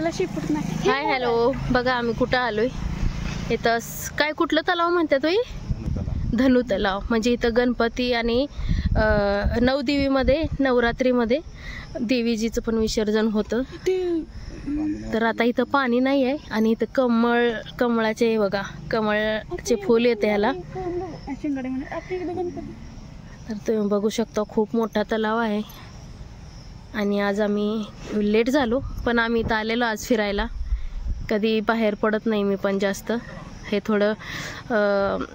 मला शिपट नाही. Hi hello, बघा आम्ही कुठं आलोय. इथं काय कुठलं तलाव म्हणतात होई? धनु तलाव. म्हणजे इथं गणपती आणि नवदेवीमध्ये नवरात्रीमध्ये देवीजीचं पण विसर्जन होतं. तर आता इथं पाणी नाही आहे आणि इथं कमळाचे बघा, कमळाचे फूल येते ह्याला. तर तुम्ही बघू शकता खूप मोठा तलाव आहे. आणि आज आम्ही लेट झालो, पण आम्ही इथं आलेलो आज फिरायला. कधी बाहेर पडत नाही मी पण जास्त. हे थोडं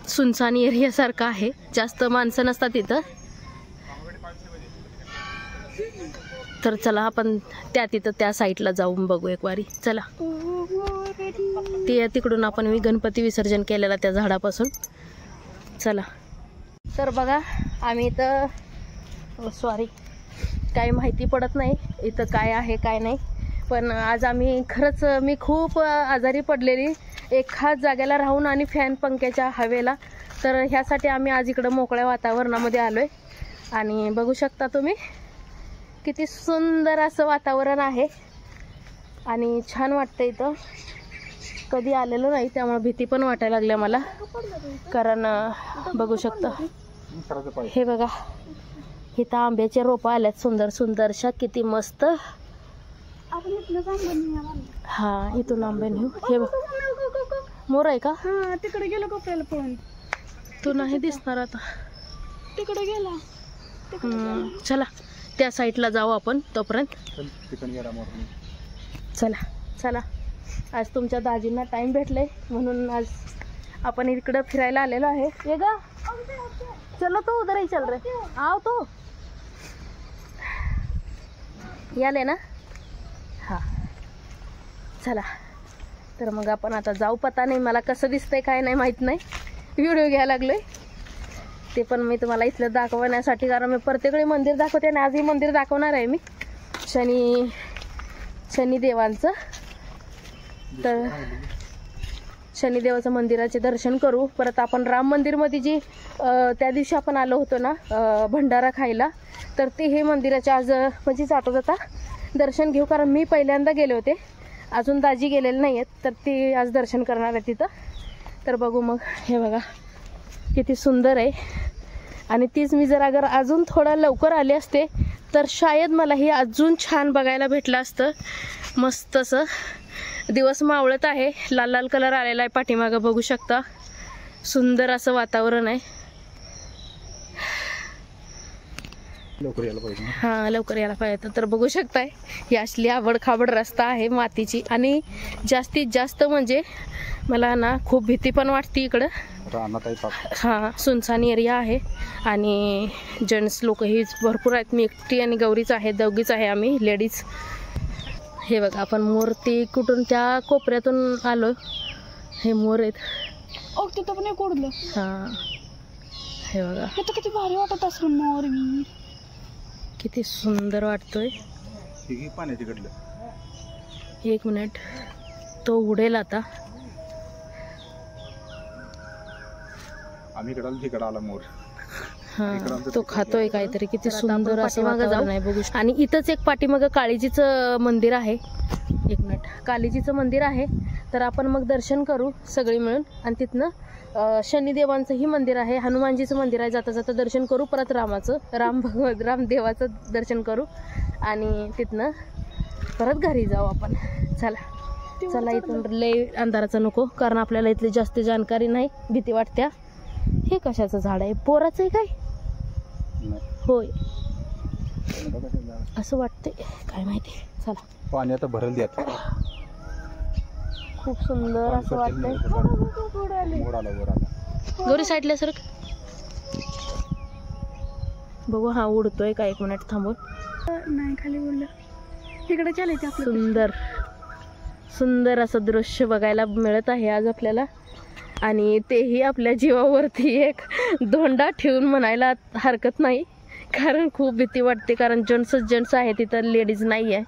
सुनसान एरियासारखं आहे, जास्त माणसं नसतात इथं. तर चला आपण तिथं त्या साईडला जाऊन बघू एक वारी. चला तिकडून आपण गणपती विसर्जन केलेला त्या झाडापासून. चला. तर बघा आम्ही इथं सॉरी काही माहिती पडत नाही इथं काय आहे काय नाही. पण आज आम्ही खरंच मी खूप आजारी पडलेली एकाच जागेला राहून आणि फॅन पंख्याच्या हवेला. तर ह्यासाठी आम्ही आज इकडं मोकळ्या वातावरणामध्ये आलोय. आणि बघू शकता तुम्ही किती सुंदर असं वातावरण आहे आणि छान वाटतं इथं. कधी आलेलो नाही त्यामुळे भीती पण वाटायला लागल्या मला. कारण बघू शकता हे बघा इथं आंब्याचे रोपं आल्यात सुंदर सुंदरशा, किती मस्त. हा इथून आंबे नेऊ. हे बघ मोर आहे का? तिकडे गेलो कोपऱ्याला पळून. तू नाही दिसणार आता. तिकडे गेला. चला त्या साईडला जाऊ आपण तोपर्यंत. चला चला. आज तुमच्या दाजींना टाइम भेटले म्हणून आज आपण इकडं फिरायला आलेलो आहे. ये गा चलो तो उधर ही चल रे. आओ तो याले ना. हा चला. तर मग आपण आता जाऊ. पता नाही मला कसं दिसतंय काय नाही माहित नाही. व्हिडिओ घ्यायला लागलोय ते पण मी तुम्हाला इथलं दाखवण्यासाठी. कारण मी प्रत्येकवेळी मंदिर दाखवते आणि आजही मंदिर दाखवणार आहे मी शनिदेवांचं. तर शनिदेवाचं मंदिराचे दर्शन करू. परत आपण राम मंदिरमध्ये जी त्या दिवशी आपण आलो होतो ना भंडारा खायला, तर ते हे मंदिराच्या आज म्हणजे जाता जाता दर्शन घेऊ. कारण मी पहिल्यांदा गेले होते, अजून दाजी गेलेले नाही आहेत. तर ते आज दर्शन करणार आहे तिथं. तर बघू मग. हे बघा किती सुंदर आहे. आणि तीच मी जर अगर अजून थोडा लवकर आले असते तर शायद मला हे अजून छान बघायला भेटलं असतं. मस्त असं दिवस मावळत आहे. लाल लाल कलर आलेला आहे पाठीमागं बघू शकता. सुंदर असं वातावरण आहे. लवकर यायला पाहिजे. हां लवकर यायला पाहिजे. तर बघू शकताय ही असली आवडखाबड रस्ता आहे मातीची. आणि जास्तीत जास्त म्हणजे मला ना खूप भीती पण वाटते इकडं. हां सुनसान एरिया आहे आणि जेंट्स लोकही भरपूर आहेत. मी एकटी आणि गौरीच आहे, दोघीच आहे आम्ही लेडीज. हे बघा आपण मूर्ती कुठून त्या कोपऱ्यातून आलो. हे मोर आहेत. तिथं पण एक उडलं. हां हे बघा तिथं किती भारी वाटत असेल मोर. किती सुंदर वाटतोय. पाण्यात एक मिनिट तो उडेल आता. आम्ही तिकडे आला मोर. हा तो खातोय काहीतरी. किती सुंदर असं वातावरण आहे बघू. आणि इथंच एक पाठीमागं काळीजीचं मंदिर आहे. एक मिनिट कालीजीचं मंदिर आहे. तर आपण मग दर्शन करू सगळी मिळून. आणि तिथनं शनिदेवांचंही मंदिर आहे, हनुमानजीचं मंदिर आहे. जाता जाता दर्शन करू. परत रामदेवाचं दर्शन करू आणि तिथनं परत घरी जाऊ आपण. चला चला. इथून लय अंधाराचं नको, कारण आपल्याला इथली जास्त जानकारी नाही, भीती वाटत्या. हे कशाचं झाड आहे? पोराचं आहे काय? होय असं वाटतंय, काय माहिती. चला पाणी आता भरल द्या. खूप सुंदर असं वाटतंय. गौरी साईडला सर बघू. हा उडतोय का? एक मिनिट थांबून. नाही खाली बोललं. तिकडे चालायचं आपलं. सुंदर सुंदर असं दृश्य बघायला मिळत आहे आज आपल्याला. आणि तेही आपल्या जीवावरती एक धोंडा ठेवून म्हणायला हरकत नाही. कारण खूप भीती वाटते. कारण जेंट्स आहे तिथं, लेडीज नाही आहे.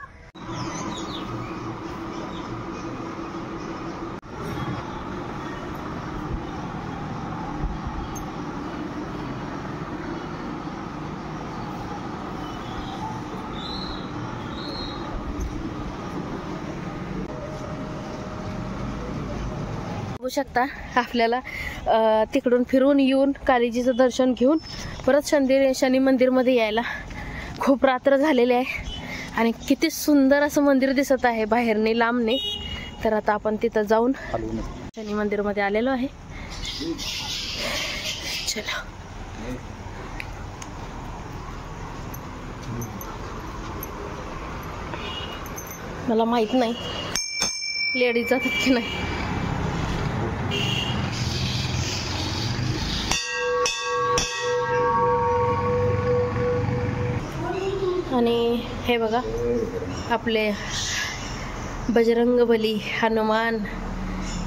बघू शकता आपल्याला तिकडून फिरून येऊन कालीजीचं दर्शन घेऊन परत शनी मंदिरमध्ये यायला खूप रात्र झालेली आहे आणि किती सुंदर असं मंदिर दिसत आहे बाहेरने लांबने. तर आता आपण तिथं जाऊन शनी मंदिरमध्ये आलेलो आहे. चला मला माहित नाही लेडीज जातात की नाही. आणि हे बघा आपले बजरंगबली हनुमान.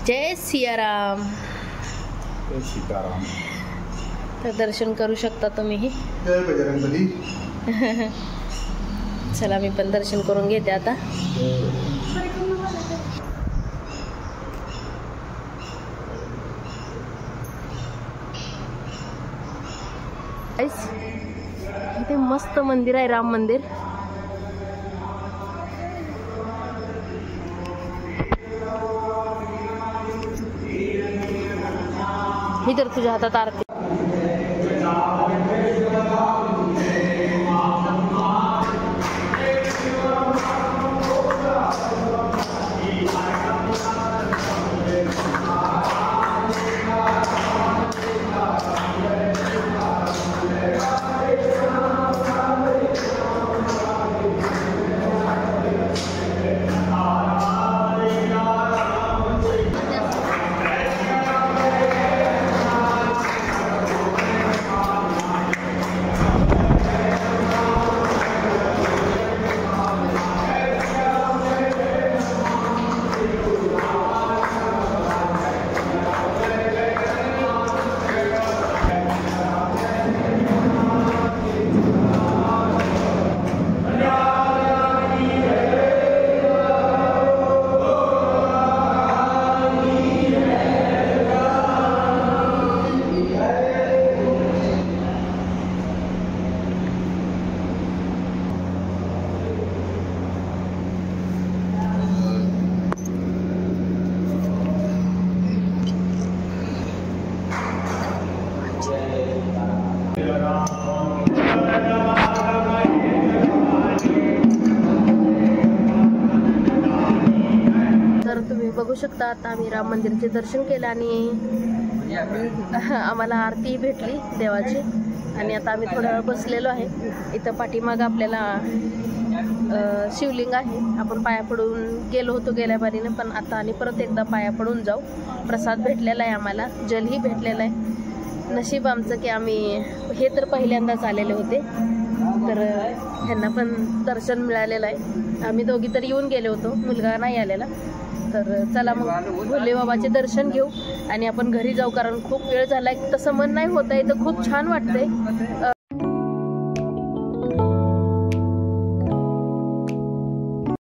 जय सियाराम. सीताराम. तर दर्शन करू शकता तुम्ही. जय बजरंगबली. चला मी पण दर्शन करून घेते आता. इथे मस्त मंदिर आहे, राम मंदिर. इधर तुझ्या हातात आरती. तर तुम्ही बघू शकता आता आम्ही राम मंदिराचे दर्शन केलं आणि आम्हाला आरती भेटली देवाची. आणि आता आम्ही थोडा वेळ बसलेलो आहे. इथं पाठीमागं आपल्याला शिवलिंग आहे. आपण पाया पडून गेलो होतो गेल्या बारीने, पण आता आणि परत एकदा पाया पडून जाऊ. प्रसाद भेटलेला आहे आम्हाला, जलही भेटलेला आहे. नशीब आमचं की आम्ही हे तर पहिल्यांदाच आलेले होते, तर ह्यांना पण दर्शन मिळालेलं आहे. आम्ही दोघी तर येऊन गेले होतो, मुलगा नाही आलेला. तर चला मग भोले बाबाचे दर्शन घेऊ आणि आपण घरी जाऊ, कारण खूप वेळ झाला. तसं मन नाही होत आहे, तर खूप छान वाटतंय.